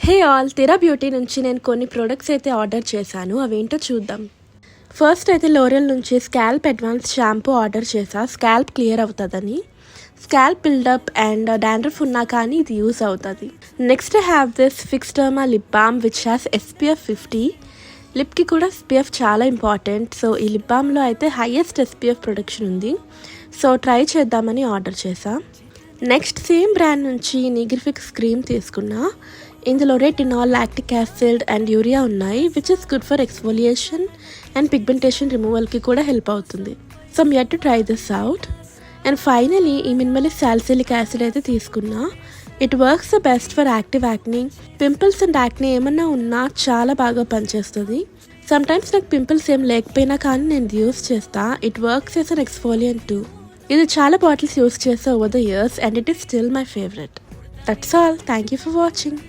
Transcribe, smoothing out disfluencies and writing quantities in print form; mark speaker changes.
Speaker 1: Hey all, తెరా beauty నుంచి నేను కొన్ని ప్రొడక్ట్స్ అయితే ఆర్డర్ చేశాను. అవేంటో చూద్దాం. ఫస్ట్ అయితే లోరియల్ నుంచి స్కాల్ప్ అడ్వాన్స్ షాంపూ ఆర్డర్ చేశా, స్కాల్ప్ క్లియర్ అవుతుందని. స్కాల్ప్ బిల్డప్ అండ్ డాండ్రఫ్ ఉన్నా కానీ ఇది యూస్ అవుతుంది. Next have this Fixderma lip balm which has SPF 50. లిప్కి కూడా SPF చాలా ఇంపార్టెంట్. సో ఈ లిప్ బామ్లో అయితే హైయెస్ట్ SPF ప్రొడక్షన్ ఉంది. సో ట్రై చేద్దామని ఆర్డర్ చేశా. నెక్స్ట్ సేమ్ బ్రాండ్ నుంచి నిగ్రిఫిక్స్ క్రీమ్ తీసుకున్నా. ఇందులో retinol, lactic acid and urea ఉన్నాయి, which is good for exfoliation and pigmentation రిమూవల్కి కూడా హెల్ప్ అవుతుంది. So I'm yet to try this out. And finally ఈ మినిమలిస్ట్ సాలిసిలిక్ యాసిడ్ అయితే తీసుకున్నా. It works the best for active acne, pimples and acne ఏమన్నా ఉన్నా చాలా బాగా పనిచేస్తుంది. సమ్టైమ్స్ నాకు పింపుల్స్ ఏం లేకపోయినా కానీ నేను యూస్ చేస్తా. It works as an exfoliant too. ఇది చాలా బాటిల్స్ యూస్ చేస్తా over the years and it is still my favourite. That's all. Thank you for watching.